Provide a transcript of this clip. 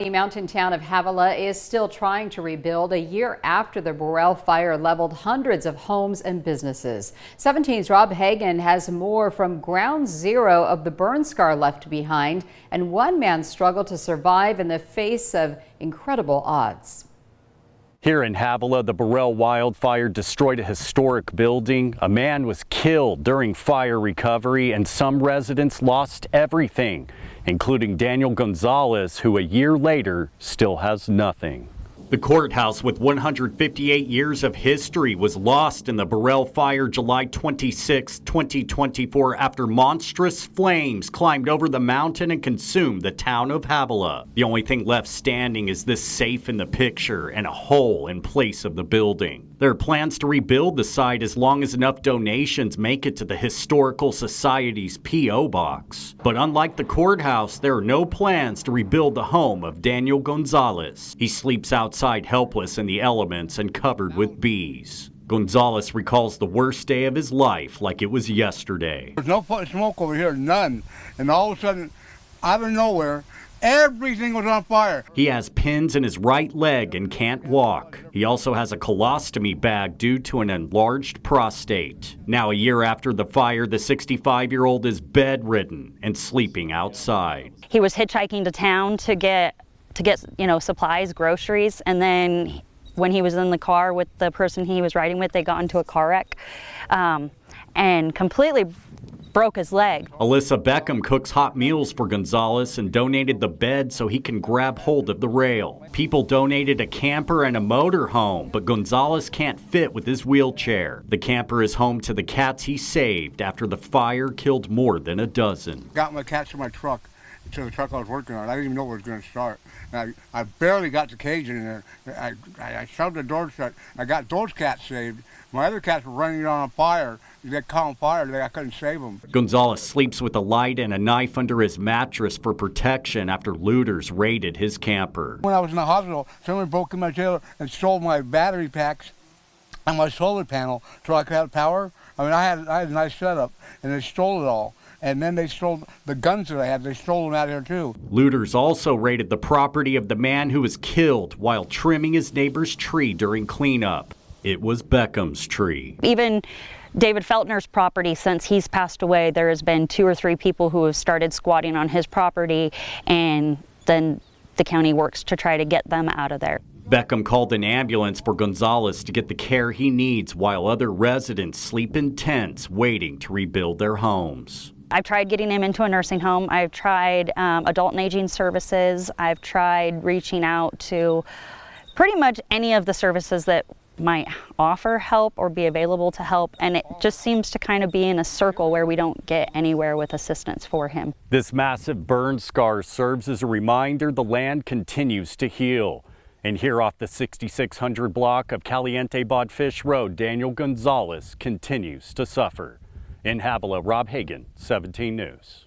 The mountain town of Havilah is still trying to rebuild a year after the Borel Fire leveled hundreds of homes and businesses. 17's Rob Hagan has more from ground zero of the burn scar left behind, and one man struggled to survive in the face of incredible odds. Here in Havilah, the Borel wildfire destroyed a historic building. A man was killed during fire recovery, and some residents lost everything, including Daniel Gonzalez, who a year later still has nothing. The courthouse, with 158 years of history, was lost in the Borel Fire July 26, 2024, after monstrous flames climbed over the mountain and consumed the town of Havilah. The only thing left standing is this safe in the picture and a hole in place of the building. There are plans to rebuild the site as long as enough donations make it to the Historical Society's P.O. box. But unlike the courthouse, there are no plans to rebuild the home of Daniel Gonzalez. He sleeps outside helpless in the elements and covered with bees. Gonzalez recalls the worst day of his life like it was yesterday. There's no smoke over here, none. And all of a sudden, out of nowhere, everything was on fire. He has pins in his right leg and can't walk. He also has a colostomy bag due to an enlarged prostate. Now, a year after the fire, the 65-year-old is bedridden and sleeping outside. He was hitchhiking to town to get supplies, groceries, and then when he was in the car with the person he was riding with, they got into a car wreck and completely broke his leg. Alyssa Beckham cooks hot meals for Gonzalez and donated the bed so he can grab hold of the rail. People donated a camper and a motor home, but Gonzalez can't fit with his wheelchair. The camper is home to the cats he saved after the fire killed more than a dozen. Got my cats in my truck, to the truck I was working on. I didn't even know it was going to start. I barely got the cage in there. I shoved the door shut. I got those cats saved. My other cats were running on fire. They caught on fire. I couldn't save them. Gonzalez sleeps with a light and a knife under his mattress for protection after looters raided his camper. When I was in the hospital, someone broke in my trailer and stole my battery packs and my solar panel so I could have power. I mean, I had a nice setup, and they stole it all. And then they stole the guns that I had. They stole them out of here, too. Looters also raided the property of the man who was killed while trimming his neighbor's tree during cleanup. It was Beckham's tree. Even David Feltner's property, since he's passed away, there has been 2 or 3 people who have started squatting on his property, and then the county works to try to get them out of there. Beckham called an ambulance for Gonzalez to get the care he needs while other residents sleep in tents waiting to rebuild their homes. I've tried getting him into a nursing home. I've tried adult and aging services. I've tried reaching out to pretty much any of the services that might offer help or be available to help, and it just seems to kind of be in a circle where we don't get anywhere with assistance for him. This massive burn scar serves as a reminder the land continues to heal. And here off the 6600 block of Caliente Bodfish Road, Daniel Gonzalez continues to suffer. In Havilah, Rob Hagan, 17 News.